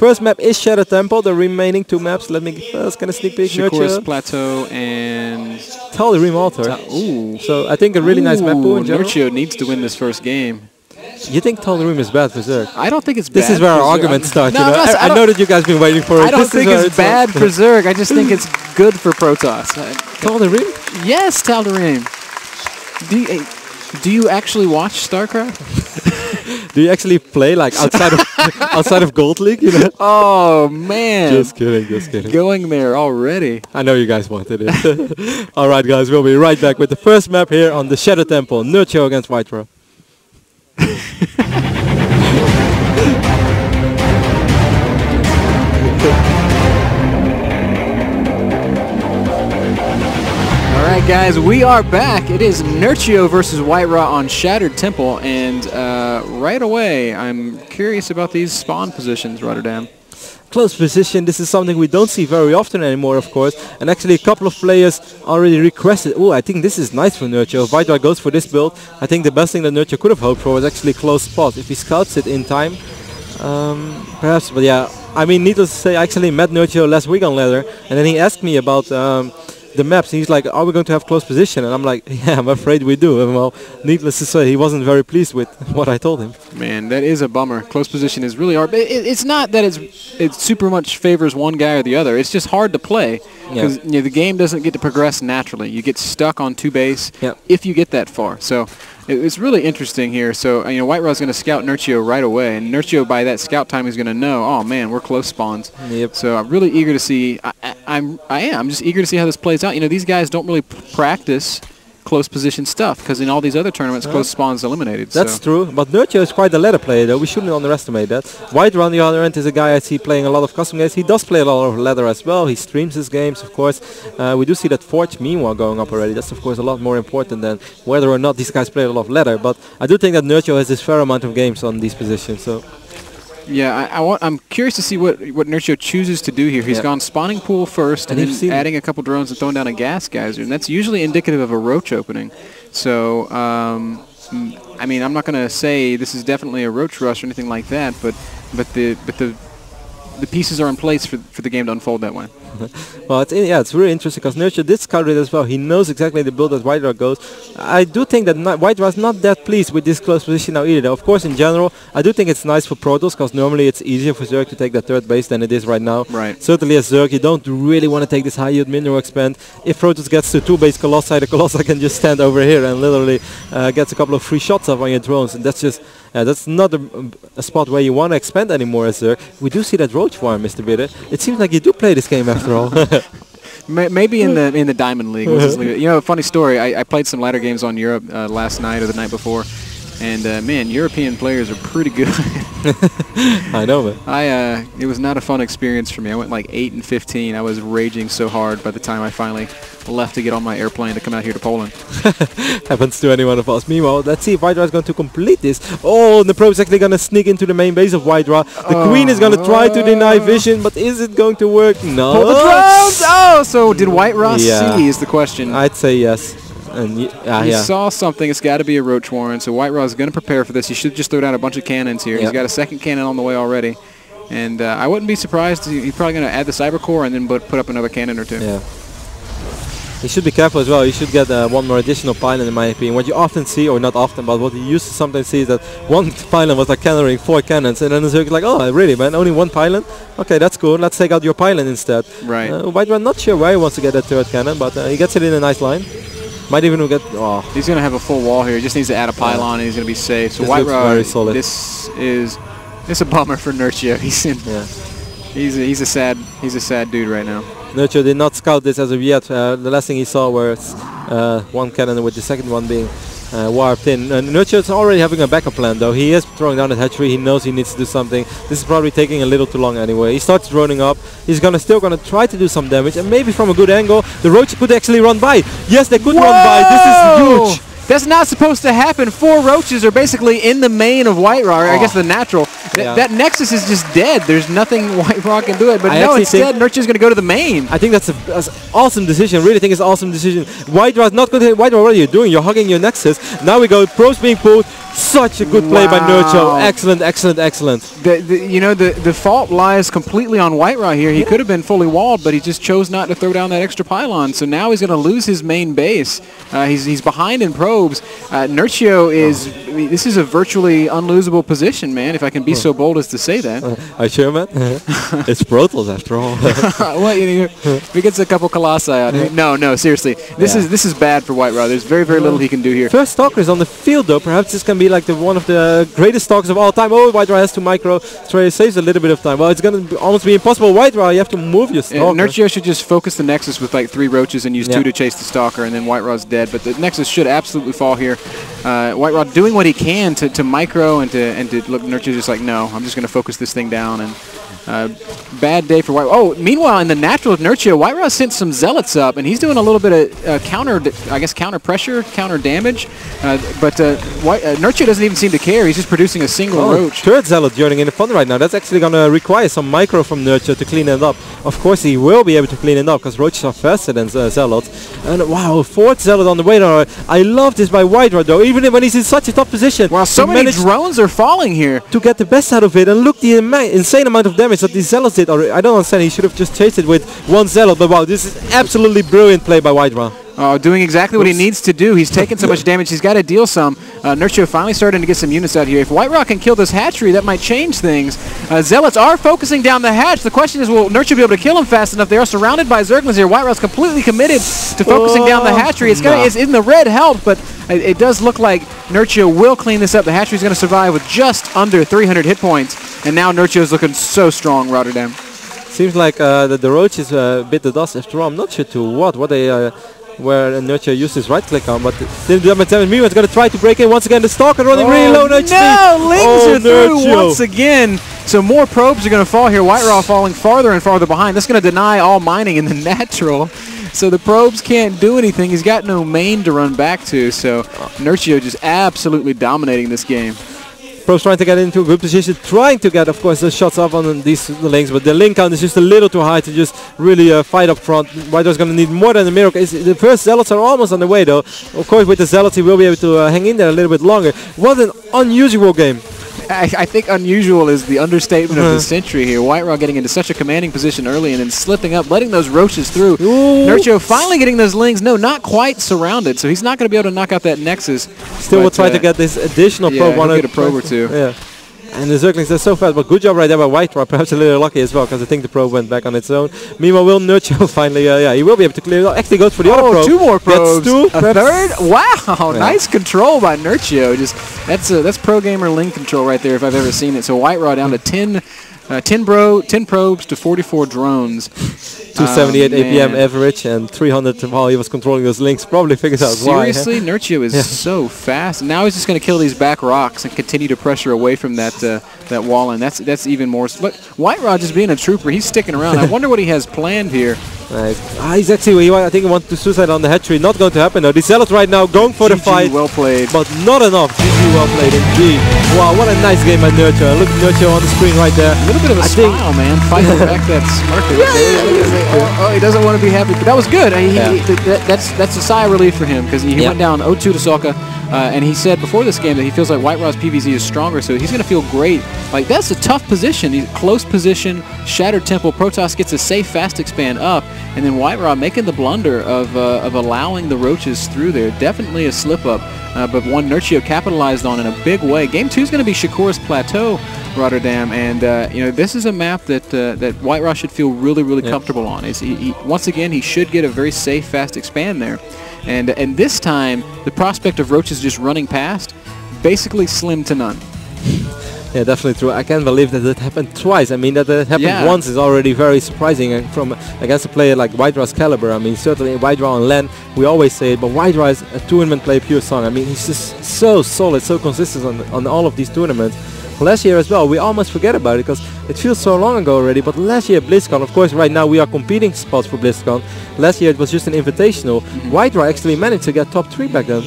first map is Shadow Temple. The remaining 2 maps, let me kind of sneak peek. Shakur's Plateau and Tal'Darim Altar. Ooh. So I think a really nice map pool in general. Nerchio needs to win this first game. You think Tal'Darim is bad for Zerg? I don't think it's bad. This is where our argument starts. No, I know that you guys been waiting for it. I don't think it's bad for Zerg. I just think it's good for Protoss. Tal'Darim? Yes, Tal'Darim. Do you actually watch StarCraft? Do you actually play like outside of Gold League? You know? Oh man! Just kidding, just kidding. Going there already. I know you guys wanted it. All right, guys, we'll be right back with the first map here on the Shadow Temple, Nerchio against White-Ra. Alright guys, we are back. It is Nerchio versus White-Ra on Shattered Temple, and right away I'm curious about these spawn positions, Rotterdam. Close position, this is something we don't see very often anymore, of course, and actually a couple of players already requested. Oh, I think this is nice for Nerchio. If White-Ra goes for this build, I think the best thing that Nerchio could have hoped for was actually close spots. If he scouts it in time, perhaps, but yeah, I mean, needless to say, I actually met Nerchio last week on Ladder, and then he asked me about the maps, and he's like, are we going to have close position? And I'm like, yeah, I'm afraid we do. And well, needless to say, he wasn't very pleased with what I told him. Man, that is a bummer. Close position is really hard. It's not that it super much favors one guy or the other. It's just hard to play because the game doesn't get to progress naturally. You get stuck on 2 base if you get that far. So it's really interesting here. So White-Ra's going to scout Nerchio right away, and Nerchio by that scout time is going to know, oh man, we're close spawns. Yep. So I'm really eager to see. I'm just eager to see how this plays out. These guys don't really practice close position stuff because in all these other tournaments, close spawns eliminated. That's true, but Nerchio is quite a ladder player though. We shouldn't underestimate that. White-Ra on the other end is a guy I see playing a lot of custom games. He does play a lot of ladder as well. He streams his games, of course. We do see that Forge meanwhile going up already. That's of course a lot more important than whether or not these guys play a lot of ladder. But I do think that Nerchio has this fair amount of games on these positions. So. Yeah, I'm curious to see what Nerchio chooses to do here. He's gone spawning pool first and then adding a couple drones and throwing down a gas geyser, and that's usually indicative of a roach opening. So, I mean, I'm not going to say this is definitely a roach rush or anything like that, but the pieces are in place for the game to unfold that way. Well, it's really interesting because Nerchio did scout it as well. He knows exactly the build that White-Ra goes. I do think that White-Ra is not that pleased with this close position now either. Of course, in general, I do think it's nice for Protoss because normally it's easier for Zerg to take that 3rd base than it is right now. Right. Certainly as Zerg, you don't really want to take this high yield mineral expand. If Protoss gets to 2 base Colossi, the Colossi can just stand over here and literally gets a couple of free shots off on your drones, and that's just that's not a spot where you want to expand anymore as Zerg. We do see that roach farm, Mr. Bitter. It seems like you do play this game after all. Maybe in the Diamond League. A funny story. I played some ladder games on Europe last night or the night before, and man, European players are pretty good. I know, man. It was not a fun experience for me. I went like 8-15. I was raging so hard by the time I finally left to get on my airplane to come out here to Poland. Happens to any one of us. Meanwhile, let's see if White-Ra is going to complete this. Oh, and the probe is actually going to sneak into the main base of White-Ra. The Queen is going to try to deny vision, but is it going to work? No. Pull the drones! Oh, so did White-Ra see is the question. I'd say yes. And he saw something. It's got to be a roach warren. So White-Ra is going to prepare for this. He should just throw down a bunch of cannons here. He's got a 2nd cannon on the way already. And I wouldn't be surprised. He's probably going to add the cyber core and then put up another cannon or 2. Yeah. He should be careful as well. You should get one more additional pylon, in my opinion. What you often see, or not often, but what you used to sometimes see is that one pylon was like cannonering 4 cannons, and then the Zerg is like, oh, really, man? Only 1 pylon? Okay, that's cool. Let's take out your pylon instead. Right. White-Ra not sure where he wants to get that 3rd cannon, but he gets it in a nice line. Might even get. Oh. He's going to have a full wall here. He just needs to add a pylon, and he's going to be safe. So White-Ra, it's a bummer for Nerchio. He's a sad dude right now. Nerchio did not scout this as of yet. The last thing he saw was 1 cannon with the 2nd one being warped in. Nerchio is already having a backup plan though. He is throwing down the hatchery. He knows he needs to do something. This is probably taking a little too long anyway. He starts droning up. He's still gonna try to do some damage, and maybe from a good angle the roach could actually run by. Yes, they could run by. This is huge. That's not supposed to happen. 4 roaches are basically in the main of White-Ra, I guess the natural. That Nexus is just dead. There's nothing White-Ra can do it. But no, instead, Nerchio's going to go to the main. I think that's an awesome decision. I really think it's an awesome decision. White-Ra's not going to hit White-Ra. What are you doing? You're hugging your Nexus. Now we go. Probes being pulled. Such a good play by Nerchio. Excellent, excellent, excellent. The fault lies completely on White-Ra here. He could have been fully walled, but he just chose not to throw down that extra pylon. So now he's going to lose his main base. He's behind in probes. Nerchio is... This is a virtually unlosable position, man, if I can be so bold as to say that. Are you sure, man? It's Protoss, after all. Well, if he gets a couple Colossi out. No, seriously. This is bad for White-Ra. There's very, very little he can do here. First Stalker is on the field, though. Perhaps this can be like one of the greatest Stalkers of all time. Oh, White-Ra has to micro. Trey saves a little bit of time. Well, it's going to almost be impossible. White-Ra, you have to move your Stalker. Nerchio should just focus the Nexus with like 3 roaches and use 2 to chase the Stalker, and then White-Ra's dead. But the Nexus should absolutely fall here. White-Ra doing what he can to micro and to look. Nerchio's just like, no, I'm just going to focus this thing down. And bad day for White-Ra. Oh, meanwhile, in the natural of Nerchio, White-Ra sent some Zealots up, and he's doing a little bit of counter pressure, counter damage. But Nerchio doesn't even seem to care. He's just producing a single roach. Third Zealot joining in the fun right now. That's actually going to require some micro from Nerchio to clean it up. Of course, he will be able to clean it up because roaches are faster than Zealots. And wow, 4th Zealot on the way now. I love this by White-Ra though, even when he's in such a tough position. Wow, so many drones are falling here. To get the best out of it, and look the insane amount of damage that these Zealots did already. I don't understand, he should have just chased it with 1 Zealot, but wow, this is absolutely brilliant play by White-Ra. Doing exactly what he needs to do. He's taking so much damage, he's got to deal some. Nerchio finally starting to get some units out here. If White-Ra can kill this hatchery, that might change things. Zealots are focusing down the hatch. The question is, will Nerchio be able to kill him fast enough? They are surrounded by Zerglings here. White-Ra's completely committed to focusing down the hatchery. It's in the red health, but it does look like Nerchio will clean this up. The hatchery's going to survive with just under 300 hit points, and now Nerchio's looking so strong, Rotterdam. Seems like the roaches bit the dust after all. I'm not sure to what they... where Nerchio used his right click on, but Meeman's going to try to break in once again. The Stalker running really low. No, Lings are through once again. So more probes are going to fall here. White-Ra falling farther and farther behind. That's going to deny all mining in the natural. So the probes can't do anything. He's got no main to run back to. So Nerchio just absolutely dominating this game. Probes trying to get into a good position, trying to get, of course, the shots off on these links, but the link count is just a little too high to just really fight up front. White-Ra's going to need more than a miracle. The first Zealots are almost on the way, though. Of course, with the Zealots, he will be able to hang in there a little bit longer. What an unusual game. I think unusual is the understatement of the century here. White-Ra getting into such a commanding position early and then slipping up, letting those roaches through. Nerchio finally getting those lings. No, not quite surrounded, so he's not going to be able to knock out that Nexus. Still will try to get this additional probe. He'll get a probe or two. Yeah. And the Zerglings are so fast, but good job right there by White-Ra. Perhaps a little lucky as well, because I think the probe went back on its own. Meanwhile, will Nerchio finally, he will be able to clear it. Actually goes for the other probe. 2 more probes. Gets 2. A third? Wow, nice control by Nerchio. That's pro gamer ling control right there if I've ever seen it. So White-Ra down to 10 probes to 44 drones. 278 APM average and 300 while he was controlling those links. Probably figures out why. Seriously, Nerchio is so fast. Now he's just going to kill these back rocks and continue to pressure away from that wall, and that's even more. But White-Ra just being a trooper, he's sticking around. I wonder what he has planned here. He's actually, I think he wants to suicide on the hatchery. Not going to happen though. The Zealots right now going for the fight. Well played. But not enough. GG well played indeed. Wow, what a nice game by Nerchio. Look at Nerchio on the screen right there. A little bit of a smile, man. Fighting back that smirk. He doesn't want to be happy. But that was good. That's a sigh of relief for him because he went down 0-2 to Sokka. And he said before this game that he feels like White-Ra's PVZ is stronger, so he's going to feel great. Like, that's a tough position. He's close position, Shattered Temple. Protoss gets a safe fast expand up, and then White-Ra making the blunder of allowing the roaches through there. Definitely a slip-up, but one Nerchio capitalized on in a big way. Game 2 is going to be Shakur's Plateau, Rotterdam, and this is a map that White-Ra should feel really, really comfortable on. Once again, he should get a very safe fast expand there. And this time, the prospect of roaches just running past, basically slim to none. Yeah, definitely true. I can't believe that it happened twice. I mean, that it happened once is already very surprising. And from against a player like White-Ra's caliber, I mean, certainly White-Ra on LAN, we always say it, but White-Ra is a tournament player pure song. I mean, he's just so solid, so consistent on all of these tournaments. Last year as well, we almost forget about it because it feels so long ago already, but last year Blizzcon, of course right now we are competing spots for Blizzcon. Last year it was just an invitational. White-Ra actually managed to get top 3 back then.